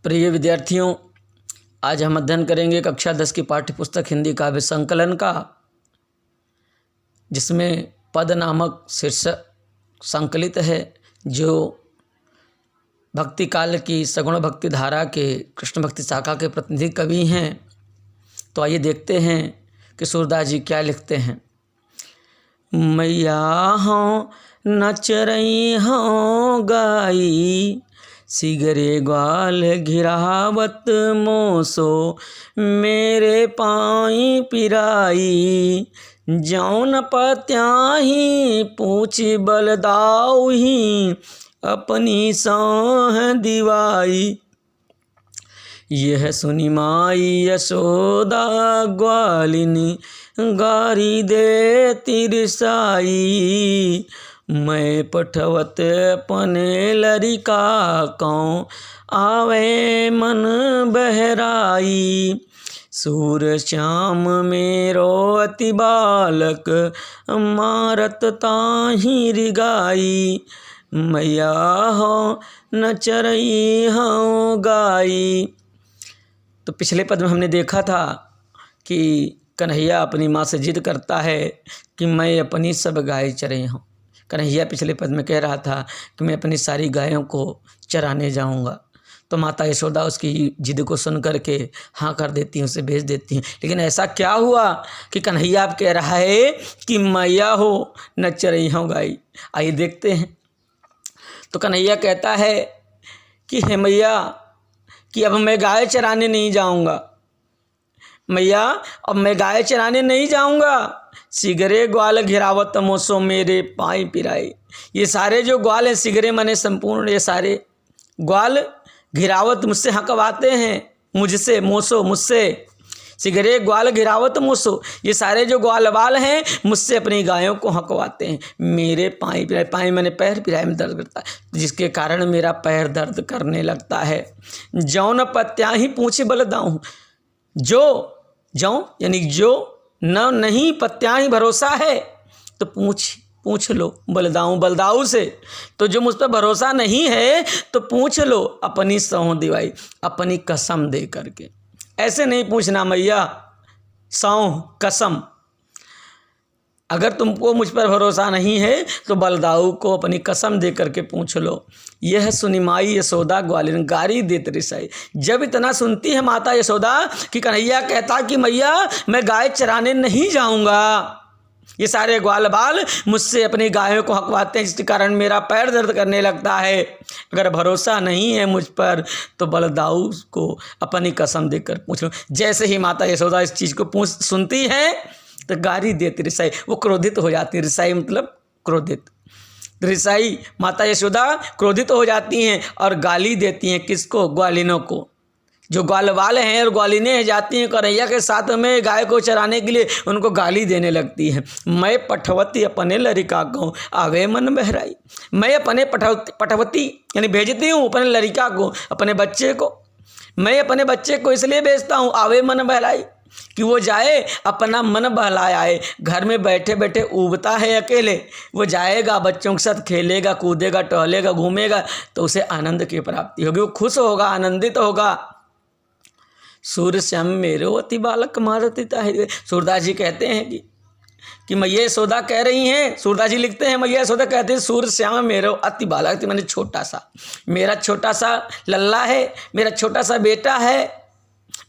प्रिय विद्यार्थियों, आज हम अध्ययन करेंगे कक्षा 10 की पाठ्यपुस्तक हिंदी काव्य संकलन का, जिसमें पद नामक शीर्षक संकलित है, जो भक्ति काल की सगुण भक्ति धारा के कृष्ण भक्ति शाखा के प्रतिनिधि कवि हैं। तो आइए देखते हैं कि सूरदास जी क्या लिखते हैं। मैया हों नच रही हों गाई, सिगरे ग्वाल घिरावत मोसो मेरे पाई पिराई। जौन पत्याही पूछ बलदाऊही, अपनी सौह दिवाई। यह सुनी माई यशोदा ग्वालिनी, गारी दे तिरसाई। मैं पठवत अपने लरिका कौं, आवे मन बहराई। सूर श्याम मेरो अति बालक, मारत ताही रिगाई। मैया हो नच रही हो गाई। तो पिछले पद में हमने देखा था कि कन्हैया अपनी माँ से जिद करता है कि मैं अपनी सब गाय चरे हूँ। कन्हैया पिछले पद में कह रहा था कि मैं अपनी सारी गायों को चराने जाऊँगा। तो माता यशोदा उसकी जिद को सुन करके हाँ कर देती हैं, उसे भेज देती हैं। लेकिन ऐसा क्या हुआ कि कन्हैया अब कह रहा है कि मैया हो नच रही हूँ गाय। आइए देखते हैं। तो कन्हैया कहता है कि हे मैया, कि अब मैं गाय चराने नहीं जाऊँगा। मैया, अब मैं गाय चराने नहीं जाऊँगा। सिगरे ग्वाल घिरावत मोसो मेरे पाई पिराई। ये सारे जो ग्वाल हैं, सिगरे माने संपूर्ण, ये सारे ग्वाल घिरावत मुझसे हकवाते हैं, मुझसे मोसो मुझसे। सिगरे ग्वाल घिरावत मोसो, ये सारे जो ग्वाल बाल हैं मुझसे अपनी गायों को हकवाते हैं। मेरे पाई पिराई, पाई मैंने पैर, पिराई में दर्द करता है, जिसके कारण मेरा पैर दर्द करने लगता है। जौन पत्याही पूछे बलदाऊँ, जो जौं यानी जो न नहीं पत्याही भरोसा है तो पूछ लो बलदाऊ से। तो जो मुझ पर भरोसा नहीं है तो पूछ लो अपनी सौह दिवाई, अपनी कसम दे करके। ऐसे नहीं पूछना मैया, सौह कसम। अगर तुमको मुझ पर भरोसा नहीं है तो बलदाऊ को अपनी कसम दे करके पूछ लो। यह सुनी माई यशोदा ग्वालिन, गारी दे तिरसाई। जब इतना सुनती है माता यशोदा कि कन्हैया कहता कि मैया मैं गाय चराने नहीं जाऊंगा, ये सारे ग्वाल बाल मुझसे अपनी गायों को हकवाते हैं, जिसके कारण मेरा पैर दर्द करने लगता है। अगर भरोसा नहीं है मुझ पर तो बलदाऊ को अपनी कसम देकर पूछ लो। जैसे ही माता यशोदा इस चीज़ को सुनती है तो गारी देती रिसाई, वो क्रोधित हो जाती है। रिसाई मतलब क्रोधित। रिसाई माता यशोदा क्रोधित हो जाती हैं और गाली देती हैं। किसको? ग्वालिनों को। जो ग्वाल वाले हैं और ग्वालिनें जाती हैं कन्हैया के साथ में गाय को चराने के लिए, उनको गाली देने लगती हैं। मैं पठवती अपने लरिका को, आवे मन बहराई। मैं अपने पठवती यानी भेजती हूँ अपने लरिका को, अपने बच्चे को। मैं अपने बच्चे को इसलिए भेजता हूँ, आवे मन बहराई, कि वो जाए अपना मन बहलाए आए। घर में बैठे बैठे ऊबता है अकेले, वो जाएगा, बच्चों के साथ खेलेगा, कूदेगा, टहलेगा, घूमेगा, तो उसे आनंद की प्राप्ति होगी, वो खुश होगा, आनंदित होगा। सूर श्याम मेरो अति बालक मारती ताहि। सूरदास जी कहते हैं कि मैया यशोदा कह रही हैं, सूरदास जी लिखते हैं, मैया यशोदा कहते हैं सूर श्याम मेरो अति बालक, मैंने छोटा सा, मेरा छोटा सा लल्ला है, मेरा छोटा सा बेटा है।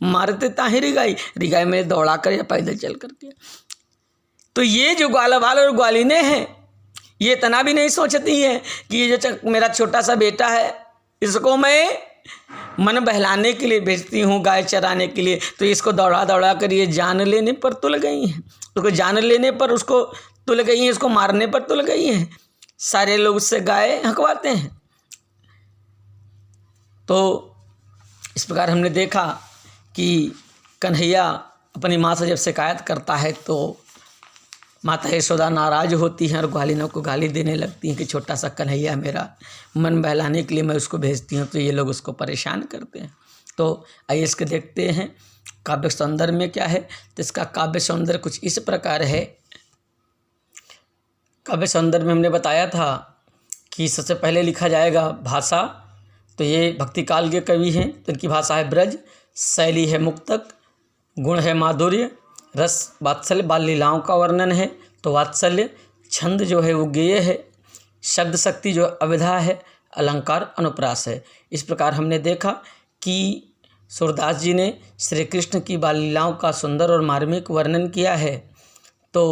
मारते ताही रिगाई, रिगाई में दौड़ा कर या पैदल चल करके। तो ये जो ग्वालवाल और ग्वालिनें हैं, ये इतना भी नहीं सोचती हैं कि ये जो मेरा छोटा सा बेटा है, इसको मैं मन बहलाने के लिए भेजती हूँ, गाय चराने के लिए, तो इसको दौड़ा दौड़ा कर ये जान लेने पर तुल गई हैं। उसको जान लेने पर उसको तुल गई हैं, इसको मारने पर तुल गई हैं। सारे लोग उससे गाय हकवाते हैं। तो इस प्रकार हमने देखा कि कन्हैया अपनी माँ से जब शिकायत करता है तो माता यशोदा नाराज होती हैं और ग्वालिनों को गाली देने लगती हैं कि छोटा सा कन्हैया मेरा मन बहलाने के लिए मैं उसको भेजती हूँ, तो ये लोग उसको परेशान करते हैं। तो आइए इसके देखते हैं काव्य सौंदर्य में क्या है। तो इसका काव्य सौंदर्य कुछ इस प्रकार है। काव्य सौंदर्य में हमने बताया था कि सबसे पहले लिखा जाएगा भाषा, तो ये भक्ति काल के कवि हैं। तो इनकी भाषा है ब्रज, शैली है मुक्तक, गुण है माधुर्य, रस वात्सल्य, बाल लीलाओं का वर्णन है। तो वात्सल्य, छंद जो है वो गेय है, शब्द शक्ति जो अविधा है, अलंकार अनुप्रास है। इस प्रकार हमने देखा कि सूरदास जी ने श्री कृष्ण की बाल लीलाओं का सुंदर और मार्मिक वर्णन किया है। तो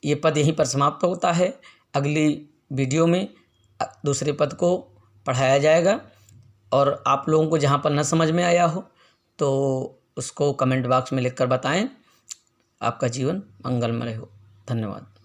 ये पद यहीं पर समाप्त होता है। अगली वीडियो में दूसरे पद को पढ़ाया जाएगा, और आप लोगों को जहाँ पर न समझ में आया हो तो उसको कमेंट बॉक्स में लिखकर बताएं। आपका जीवन मंगलमय हो। धन्यवाद।